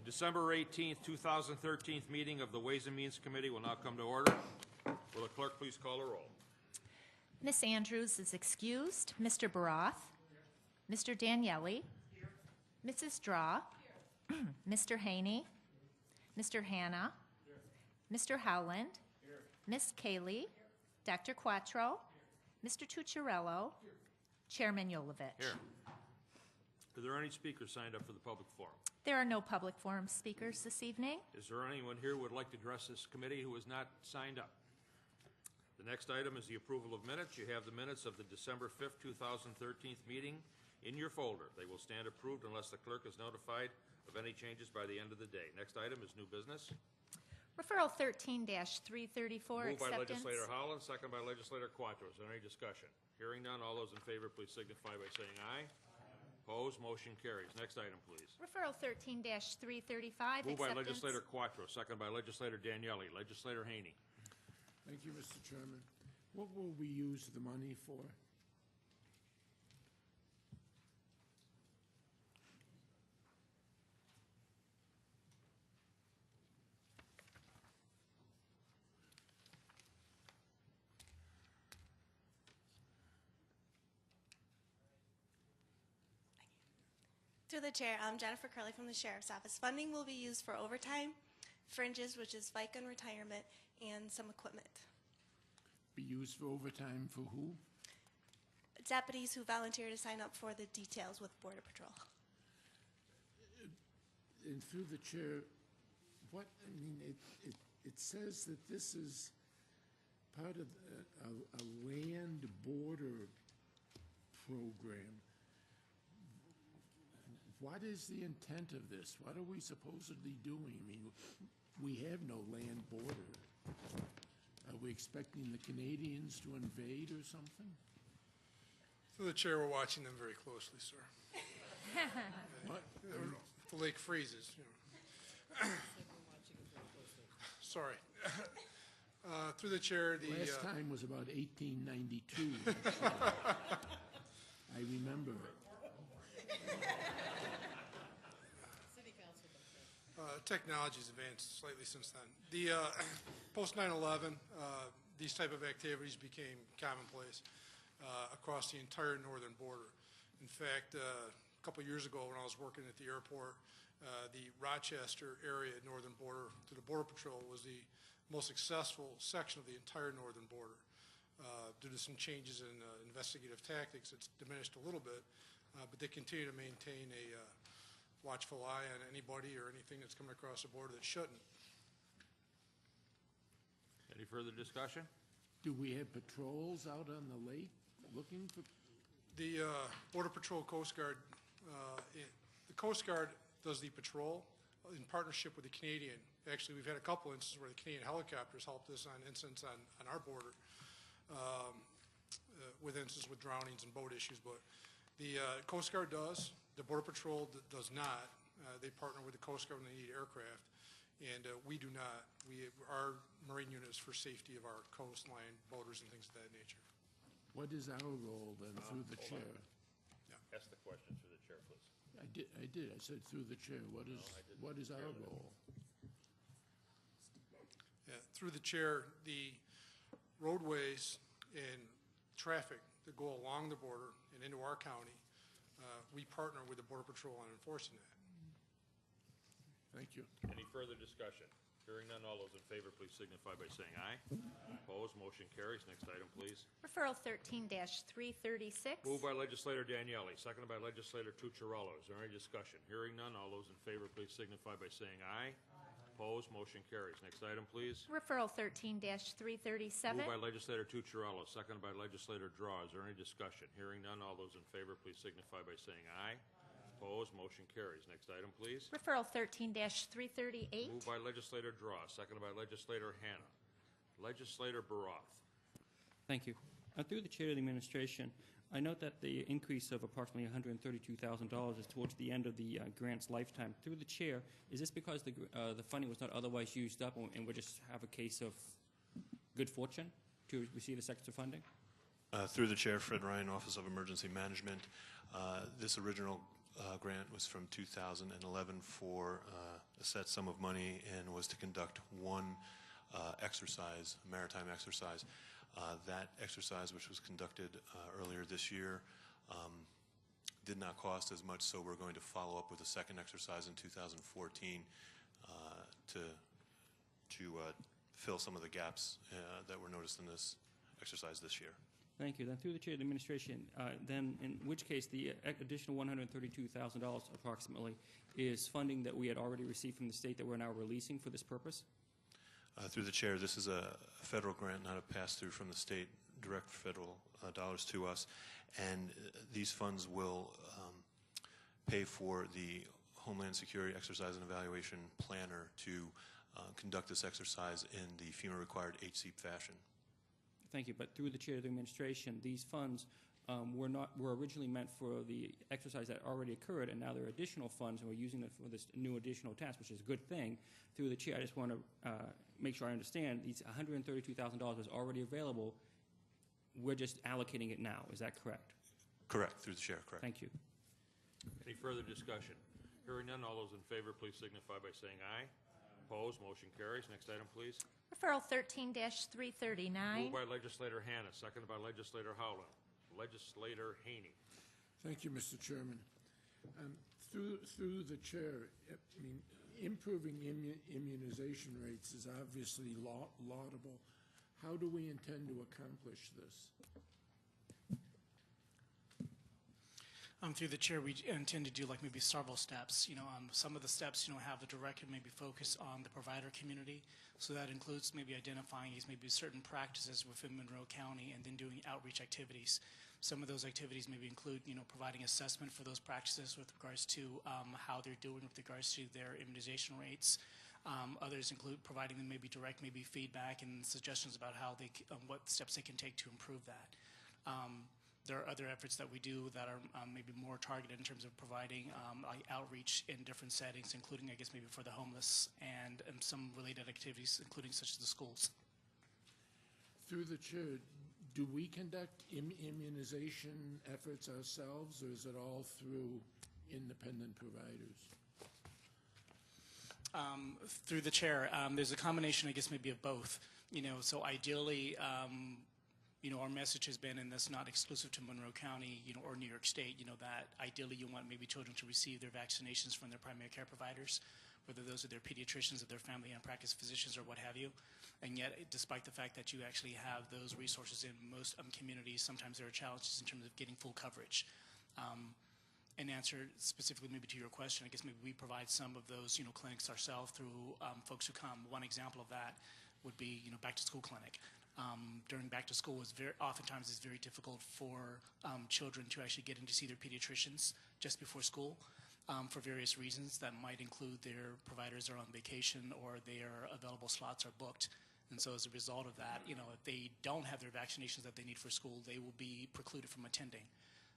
December 18th, 2013 meeting of the Ways and Means Committee will now come to order. Will the clerk please call the roll? Miss Andrews is excused. Mr. Baroth. Mr. Daniele. Mrs. Draw. Mr. Haney. Mr. Hanna. Mr. Howland. Miss Kaylee. Dr. Quattro. Mr. Tucciarello. Chairman Yolovich. Here. Are there any speakers signed up for the public forum? There are no public forum speakers this evening. Is there anyone here who would like to address this committee who is not signed up? The next item is the approval of minutes. You have the minutes of the December 5th, 2013 meeting in your folder. They will stand approved unless the clerk is notified of any changes by the end of the day. Next item is new business. Referral 13-334, Moved by acceptance. Legislator Holland, second by Legislator Quattro. Is there any discussion? Hearing none, all those in favor, please signify by saying aye. Opposed, motion carries. Next item, please. Referral 13-335, Moved by acceptance. Legislator Quattro, second by Legislator Daniele. Legislator Haney. Thank you, Mr. Chairman. What will we use the money for? Through the chair, I'm Jennifer Curley from the Sheriff's Office. Funding will be used for overtime, fringes, which is FICA and retirement, and some equipment. Be used for overtime for who? Deputies who volunteer to sign up for the details with Border Patrol. And through the chair, what, I mean, it says that this is part of a land border program. What is the intent of this? What are we supposedly doing? I mean, we have no land border. Are we expecting the Canadians to invade or something? Through the chair, we're watching them very closely, sir. What? The lake freezes, you know. Sorry. Through the chair, the Last time was about 1892. I remember it. Technology's advanced slightly since then. The post 9/11, these type of activities became commonplace across the entire northern border. In fact, a couple years ago when I was working at the airport, the Rochester area northern border to the Border Patrol was the most successful section of the entire northern border. Due to some changes in investigative tactics, it's diminished a little bit, but they continue to maintain a watchful eye on anybody or anything that's coming across the border that shouldn't. Any further discussion? Do we have patrols out on the lake looking for? The Border Patrol, Coast Guard, the Coast Guard does the patrol in partnership with the Canadian. Actually, we've had a couple instances where the Canadian helicopters helped us on incidents on our border with instances with drownings and boat issues, but the Coast Guard does. The Border Patrol does not. They partner with the Coast Guard when they need aircraft, and we do not. Our Marine unit is for safety of our coastline, boaters, and things of that nature. What is our role then through the chair? Yeah. Ask the question through the chair, please. I did. I said through the chair. What is our role? Yeah. Through the chair, the roadways and traffic that go along the border and into our county, we partner with the Border Patrol on enforcing that. Thank you. Any further discussion? Hearing none, all those in favor, please signify by saying aye. Opposed, motion carries. Next item, please. Referral 13-336. Moved by Legislator Daniele, seconded by Legislator Tucciarello. Is there any discussion? Hearing none, all those in favor, please signify by saying aye. Opposed, motion carries. Next item, please. Referral 13-337. Moved by Legislator Tucciarello, seconded by Legislator Draw. Is there any discussion? Hearing none, all those in favor, please signify by saying aye. Opposed, motion carries. Next item, please. Referral 13-338. Moved by Legislator Draw, seconded by Legislator Hanna. Legislator Baroth. Thank you. Through the chair of the administration, I note that the increase of approximately $132,000 is towards the end of the grant's lifetime. Through the chair, is this because the funding was not otherwise used up and we just have a case of good fortune to receive this extra funding? Through the chair, Fred Ryan, Office of Emergency Management. This original grant was from 2011 for a set sum of money and was to conduct one exercise, a maritime exercise. That exercise, which was conducted earlier this year, did not cost as much, so we're going to follow up with a second exercise in 2014 to fill some of the gaps that were noticed in this exercise this year. Thank you. Then through the chair of the administration, then in which case the additional $132,000 approximately is funding that we had already received from the state that we're now releasing for this purpose? Through the chair, this is a federal grant, not a pass-through from the state, direct federal dollars to us, and these funds will pay for the Homeland Security Exercise and Evaluation Planner to conduct this exercise in the FEMA-required HCEP fashion. Thank you. But through the chair of the administration, these funds were originally meant for the exercise that already occurred, and now there are additional funds, and we're using them for this new additional task, which is a good thing. Through the chair, I just want to make sure I understand these $132,000 is already available. We're just allocating it now. Is that correct? Correct. Through the chair, correct. Thank you. Any further discussion? Hearing none, all those in favor, please signify by saying aye. Opposed, motion carries. Next item, please. Referral 13-339. Moved by Legislator Hannah, seconded by Legislator Howland. Legislator Haney. Thank you, Mr. Chairman. Through the chair, I mean, improving immunization rates is obviously laudable. How do we intend to accomplish this? Through the chair, we intend to do like maybe several steps. Some of the steps, have a direct maybe focus on the provider community. So that includes maybe identifying these maybe certain practices within Monroe County and then doing outreach activities. Some of those activities maybe include, providing assessment for those practices with regards to how they're doing with regards to their immunization rates. Others include providing them maybe direct maybe feedback and suggestions about how they, what steps they can take to improve that. There are other efforts that we do that are maybe more targeted in terms of providing outreach in different settings, including, I guess, maybe for the homeless and some related activities, including such as the schools. Through the chair, do we conduct immunization efforts ourselves, or is it all through independent providers? Through the chair, there's a combination, I guess, maybe of both. So ideally, our message has been, and that's not exclusive to Monroe County, or New York State, that ideally you want maybe children to receive their vaccinations from their primary care providers, whether those are their pediatricians or their family and practice physicians or what have you. And yet, despite the fact that you actually have those resources in most communities, sometimes there are challenges in terms of getting full coverage. And answer specifically maybe to your question, I guess maybe we provide some of those, clinics ourselves through folks who come. One example of that would be, back to school clinic. During back to school, oftentimes it's very difficult for children to actually get in to see their pediatricians just before school for various reasons that might include their providers are on vacation or their available slots are booked. And so as a result of that, if they don't have their vaccinations that they need for school, they will be precluded from attending.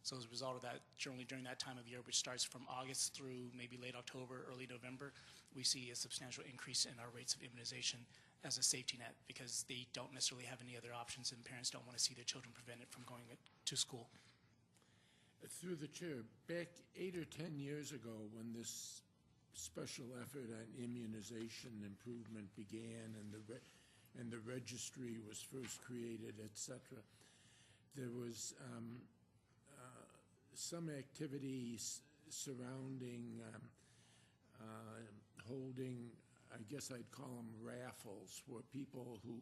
So as a result of that, generally during that time of year, which starts from August through maybe late October, early November, we see a substantial increase in our rates of immunization as a safety net because they don't necessarily have any other options and parents don't want to see their children prevented from going to school. Through the chair, back 8 or 10 years ago when this special effort on immunization improvement began and the registry was first created, etc., there was some activities surrounding holding, I guess I'd call them raffles, where people who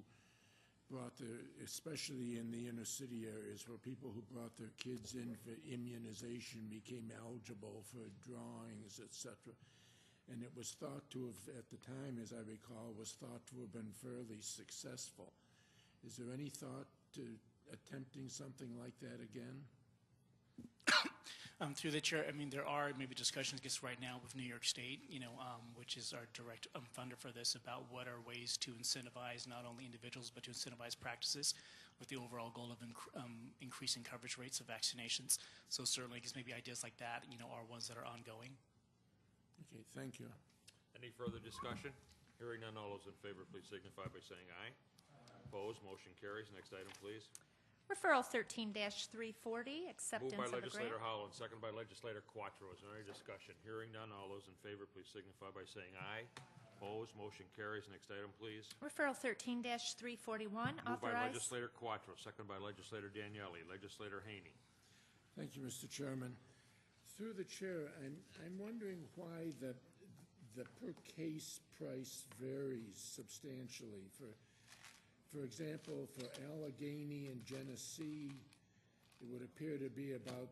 brought their, especially in the inner city areas, where people who brought their kids in for immunization became eligible for drawings, etc. And it was thought to have, at the time, as I recall, was thought to have been fairly successful. Is there any thought to attempting something like that again? Through the chair, there are maybe discussions, I guess, right now with New York State, which is our direct funder for this, about what are ways to incentivize not only individuals but to incentivize practices with the overall goal of increasing coverage rates of vaccinations. So certainly, I guess maybe ideas like that, are ones that are ongoing. Okay, thank you. Any further discussion? Hearing none, all those in favor, please signify by saying aye. Opposed, motion carries. Next item, please. Referral 13-340, acceptance Moved by of a legislator grant. Howland, second by legislator Quattro. Is there any discussion? Hearing none, all those in favor, please signify by saying aye. Opposed, motion carries. Next item, please. Referral 13-341, Moved by authorize. legislator Quattro, second by legislator Daniele. Legislator Haney. Thank you, Mr. Chairman. Through the chair, I'm wondering why the per case price varies substantially. For example, for Allegheny and Genesee, it would appear to be about,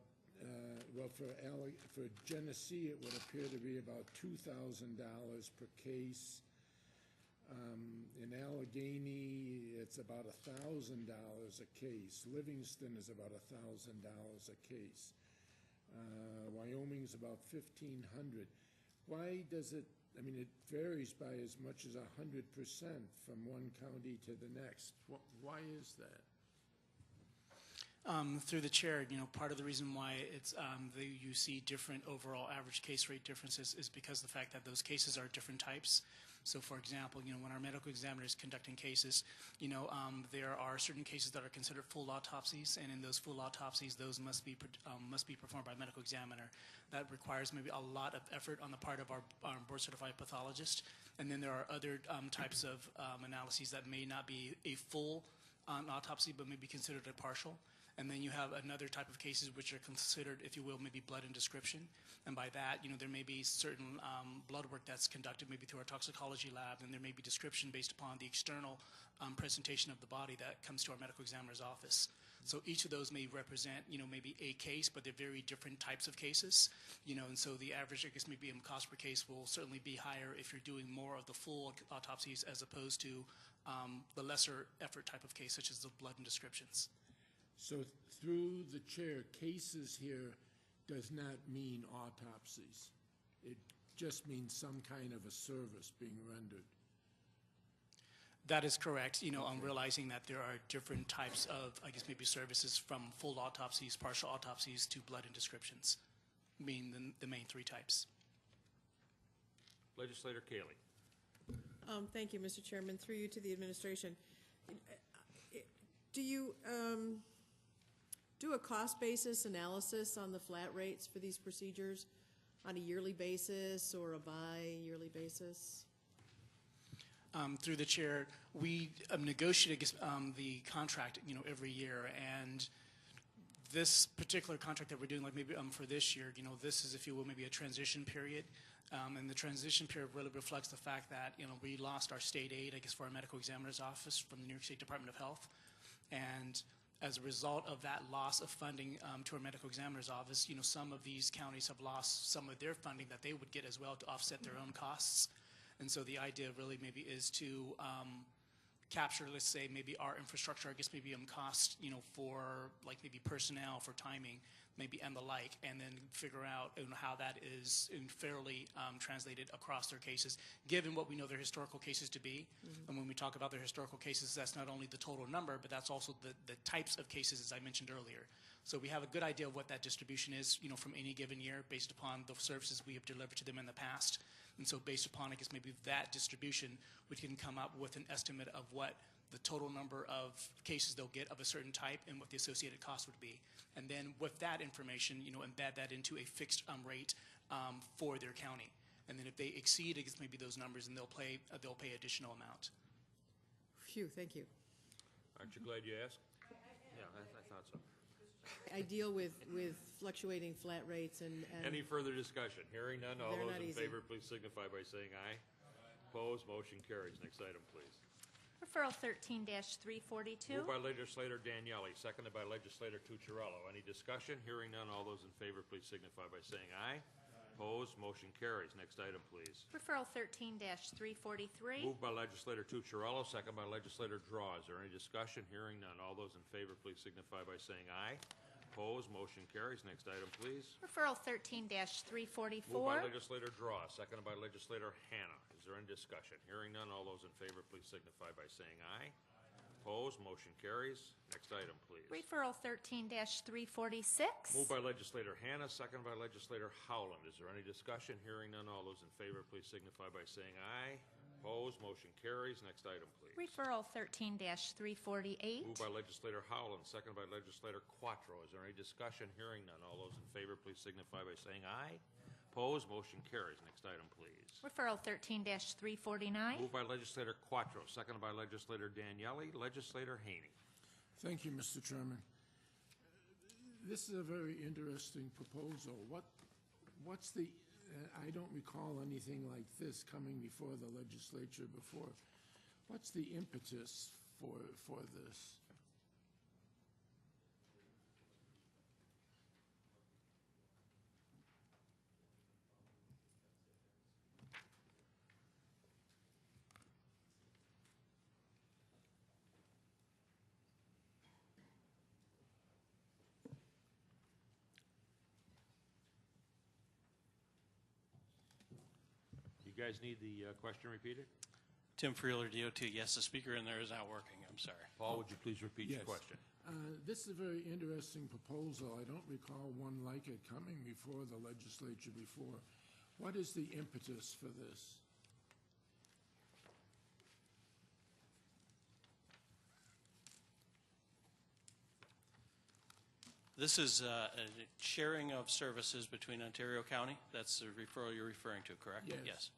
for Genesee, it would appear to be about $2,000 per case. In Allegheny, it's about $1,000 a case. Livingston is about $1,000 a case. Wyoming's about $1,500. Why does it? I mean, it varies by as much as 100% from one county to the next. Why is that? Through the chair, part of the reason why it's you see different overall average case rate differences is because of the fact that those cases are different types. So, for example, when our medical examiner is conducting cases, there are certain cases that are considered full autopsies, and in those full autopsies, those must be performed by a medical examiner. That requires maybe a lot of effort on the part of our board-certified pathologist. And then there are other types of analyses that may not be a full autopsy, but may be considered a partial. And then you have another type of cases which are considered, if you will, maybe blood and description. And by that, there may be certain blood work that's conducted maybe through our toxicology lab, and there may be description based upon the external presentation of the body that comes to our medical examiner's office. So each of those may represent, maybe a case, but they're very different types of cases. And so the average, I guess, maybe cost per case will certainly be higher if you're doing more of the full autopsies as opposed to the lesser effort type of case, such as the blood and descriptions. So through the chair, cases here does not mean autopsies. It just means some kind of a service being rendered. That is correct. I'm realizing that there are different types of, I guess, maybe services from full autopsies, partial autopsies, to blood and descriptions, being the main three types. Legislator Cayley. Thank you, Mr. Chairman. Through you to the administration. Do you do a cost basis analysis on the flat rates for these procedures on a yearly basis or a bi-yearly basis? Through the chair, we negotiate the contract, every year, and this particular contract that we're doing, like maybe for this year, this is, if you will, maybe a transition period, and the transition period really reflects the fact that we lost our state aid, I guess, for our medical examiner's office from the New York State Department of Health, and as a result of that loss of funding to our medical examiner's office, some of these counties have lost some of their funding that they would get as well to offset their own costs. And so the idea really maybe is to capture, let's say, maybe our infrastructure, I guess maybe cost, for like maybe personnel, for timing, maybe and the like, and then figure out how that is fairly translated across their cases, given what we know their historical cases to be. Mm-hmm. And when we talk about their historical cases, that's not only the total number, but that's also the types of cases, as I mentioned earlier. So we have a good idea of what that distribution is, from any given year based upon the services we have delivered to them in the past. And so based upon, I guess, maybe that distribution, we can come up with an estimate of what the total number of cases they'll get of a certain type and what the associated cost would be. And then with that information, embed that into a fixed rate for their county. And then if they exceed, I guess, maybe those numbers, and they'll pay additional amount. Phew, thank you. Aren't you glad you asked? Yeah, I thought so. I deal with fluctuating flat rates and Any further discussion? Hearing none, all They're those not in easy. favor, please signify by saying aye. Opposed, motion carries. Next item, please. Referral 13-342. Moved by legislator Daniele, seconded by legislator Tucciarello. Any discussion? Hearing none, all those in favor, please signify by saying aye. Opposed, motion carries. Next item, please. Referral 13-343. Moved by legislator Tucciarello, second by legislator Draw. Is there any discussion? Hearing none, all those in favor, please signify by saying aye. Opposed, motion carries. Next item, please. Referral 13-344. Moved by legislator Draw, seconded by legislator Hannah. Is there any discussion? Hearing none, all those in favor, please signify by saying aye. Opposed? Motion carries. Next item, please. Referral 13-346. Moved by legislator Hannah, second by legislator Howland. Is there any discussion? Hearing none, all those in favor, please signify by saying aye. Opposed? Motion carries. Next item, please. Referral 13-348. Moved by legislator Howland, second by legislator Quattro. Is there any discussion? Hearing none, all those in favor, please signify by saying aye. Opposed? Motion carries. Next item, please. Referral 13-349. Moved by legislator Quattro, second by legislator Daniele. Legislator Haney. Thank you, Mr. Chairman. This is a very interesting proposal. What's the, I don't recall anything like this coming before the legislature before. What's the impetus for this? You guys need the question repeated? Tim Freeler, DOT. Yes, the speaker in there is not working. I'm sorry. Paul, would you please repeat your Yes. question? This is a very interesting proposal. I don't recall one like it coming before the legislature before. What is the impetus for this? This is a sharing of services between Ontario County. That's the referral you're referring to, correct? Yes.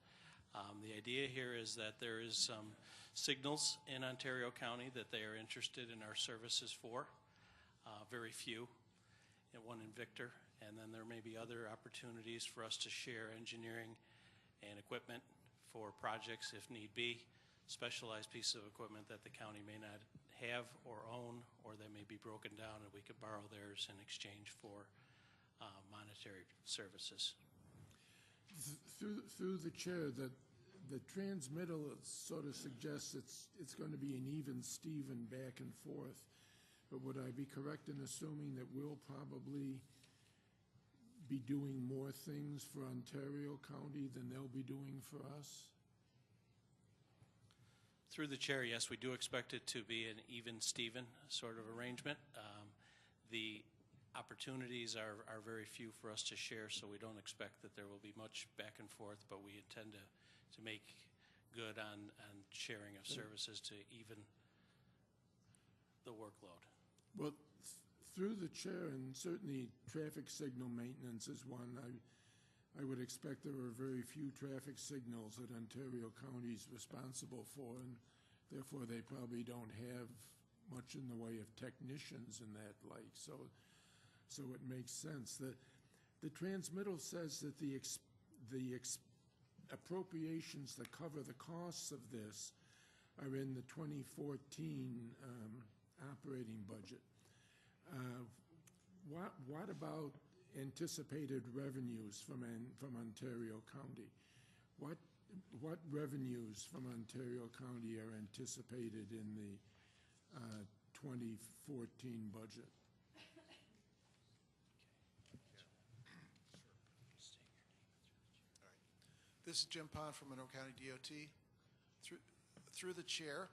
The idea here is that there is some signals in Ontario County that they are interested in our services for. Very few, and one in Victor. And then there may be other opportunities for us to share engineering and equipment for projects if need be, specialized pieces of equipment that the county may not have or own, or they may be broken down and we could borrow theirs in exchange for monetary services. Through the chair, the transmittal sort of suggests it's going to be an even Steven back and forth. But would I be correct in assuming that we'll probably be doing more things for Ontario County than they'll be doing for us? Through the chair, yes, we do expect it to be an even Steven sort of arrangement. The opportunities are very few for us to share, so we don't expect that there will be much back and forth, but we intend to make good on sharing of services to even the workload. Well, through the chair, and certainly traffic signal maintenance is one. I would expect there are very few traffic signals that Ontario County is responsible for, and therefore they probably don't have much in the way of technicians and that like. So it makes sense. The transmittal says that the appropriations that cover the costs of this are in the 2014 operating budget. What about anticipated revenues from Ontario County? What revenues from Ontario County are anticipated in the 2014 budget? This is Jim Pond from Monroe County DOT. Through the chair,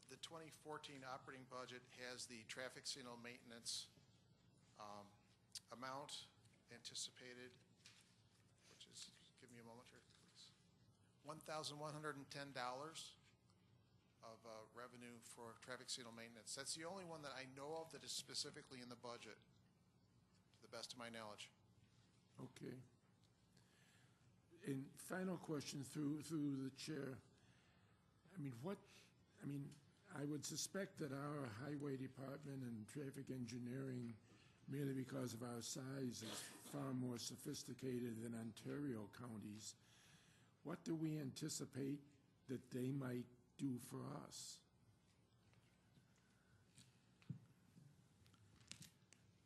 the 2014 operating budget has the traffic signal maintenance amount anticipated, which is, give me a moment here, please, $1,110 of revenue for traffic signal maintenance. That's the only one that I know of that is specifically in the budget, to the best of my knowledge. Okay. And final question through the chair. I would suspect that our highway department and traffic engineering, merely because of our size, is far more sophisticated than Ontario counties. What do we anticipate that they might do for us?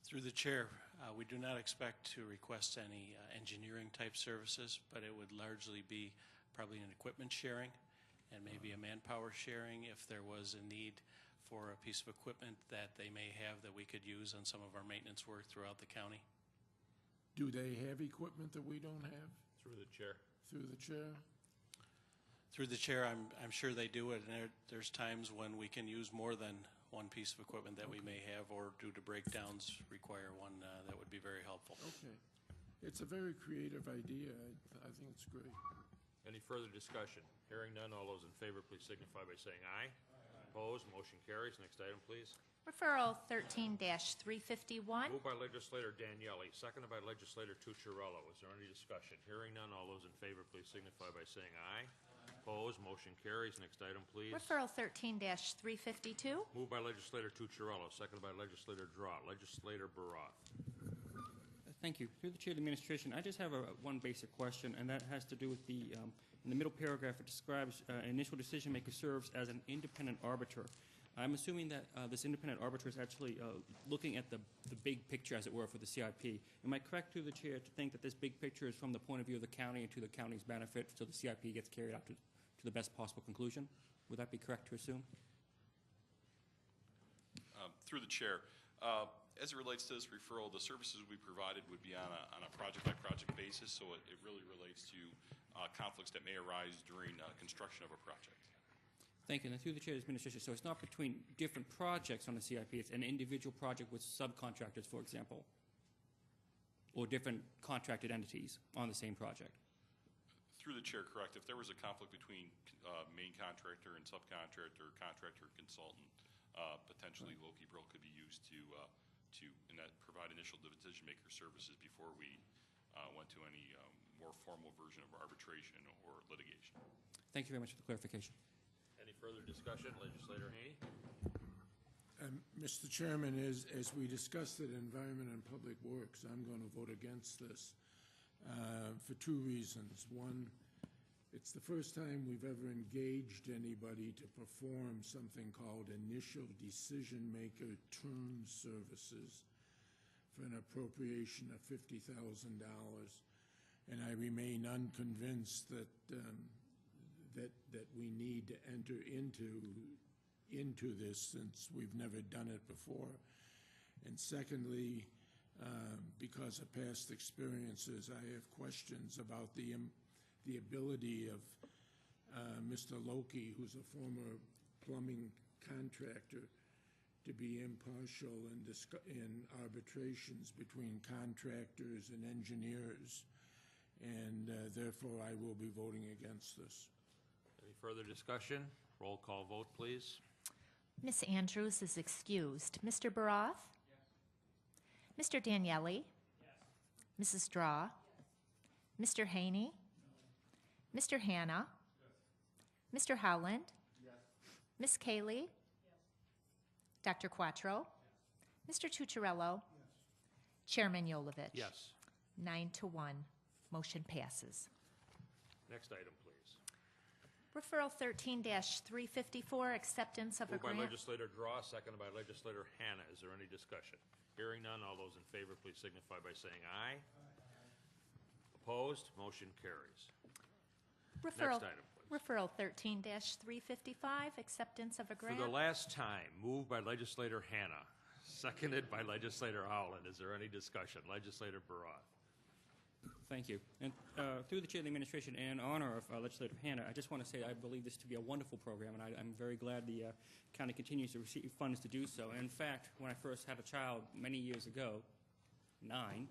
Through the chair, we do not expect to request any engineering type services, but it would largely be probably an equipment sharing and maybe a manpower sharing if there was a need for a piece of equipment that they may have that we could use on some of our maintenance work throughout the county. Do they have equipment that we don't have? Through the chair. Through the chair? Through the chair, I'm sure they do it, and there's times when we can use more than one piece of equipment that we may have, or due to breakdowns require one. That would be very helpful. Okay. It's a very creative idea. I think it's great. Any further discussion? Hearing none, all those in favor, please signify by saying aye. Opposed, motion carries. Next item, please. Referral 13-351. Moved by legislator Daniele, seconded by legislator Tucciarello. Is there any discussion? Hearing none, all those in favor, please signify by saying aye. Opposed, motion carries. Next item, please. Referral 13-352. Moved by legislator Tucciarello, seconded by legislator Draw. Legislator Baroth. Thank you. Through the chair of the administration, I just have one basic question, and that has to do with the, in the middle paragraph, it describes an initial decision maker serves as an independent arbiter. I'm assuming that this independent arbiter is actually looking at the big picture, as it were, for the CIP. Am I correct, through the chair, to think that this big picture is from the point of view of the county and to the county's benefit, so the CIP gets carried out to the best possible conclusion? Would that be correct to assume? Through the chair, as it relates to this referral, the services we provided would be on a project-by-project basis, so it really relates to conflicts that may arise during construction of a project. Thank you. And through the chair of the administration, so it's not between different projects on the CIP, it's an individual project with subcontractors, for example, or different contracted entities on the same project? Through the chair, correct. If there was a conflict between main contractor and subcontractor, contractor and consultant, potentially Loki-Brill could be used to provide initial decision-maker services before we went to any more formal version of arbitration or litigation. Thank you very much for the clarification. Any further discussion? Legislator Haney. Mr. Chairman, as we discussed at Environment and Public Works, I'm going to vote against this for two reasons. One, it's the first time we've ever engaged anybody to perform something called initial decision-maker term services for an appropriation of $50,000. And I remain unconvinced that that we need to enter into this, since we've never done it before. And secondly, because of past experiences, I have questions about the ability of Mr. Loki, who's a former plumbing contractor, to be impartial in arbitrations between contractors and engineers. And therefore, I will be voting against this. Any further discussion? Roll call vote, please. Ms. Andrews is excused. Mr. Baroth? Yes. Mr. Daniele? Yes. Mrs. Straw? Yes. Mr. Haney? No. Mr. Hanna? Yes. Mr. Howland? Yes. Ms. Cayley? Yes. Dr. Quattro? Yes. Mr. Tucciarello? Yes. Chairman Yolovich? Yes. 9-1. Motion passes. Next item, please. Referral 13-354, acceptance of a Moved by grant. legislator Draw, seconded by legislator Hanna. Is there any discussion? Hearing none, all those in favor, please signify by saying aye. Opposed? Motion carries. Referral, Next item, please. Referral 13-355, acceptance of a grant. For the last time, moved by legislator Hanna, seconded by legislator Howland. Is there any discussion? Legislator Baroth. Thank you. And through the chair of the administration, in honor of Legislator Hanna, I just want to say I believe this to be a wonderful program, and I'm very glad the county continues to receive funds to do so. And in fact, when I first had a child many years ago, 9,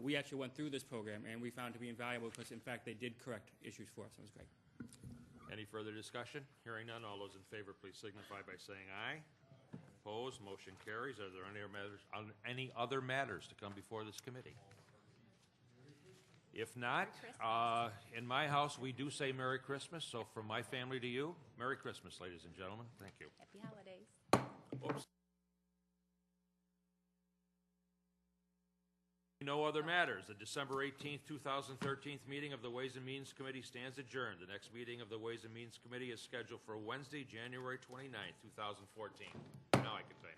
we actually went through this program, and we found it to be invaluable because, in fact, they did correct issues for us. It was great. Any further discussion? Hearing none, all those in favor, please signify by saying aye. Opposed? Motion carries. Are there any other matters to come before this committee? If not, in my house, we do say Merry Christmas, so from my family to you, Merry Christmas, ladies and gentlemen. Thank you. Happy holidays. Oops. No other matters. The December 18th, 2013 meeting of the Ways and Means Committee stands adjourned. The next meeting of the Ways and Means Committee is scheduled for Wednesday, January 29th, 2014. Now I can say.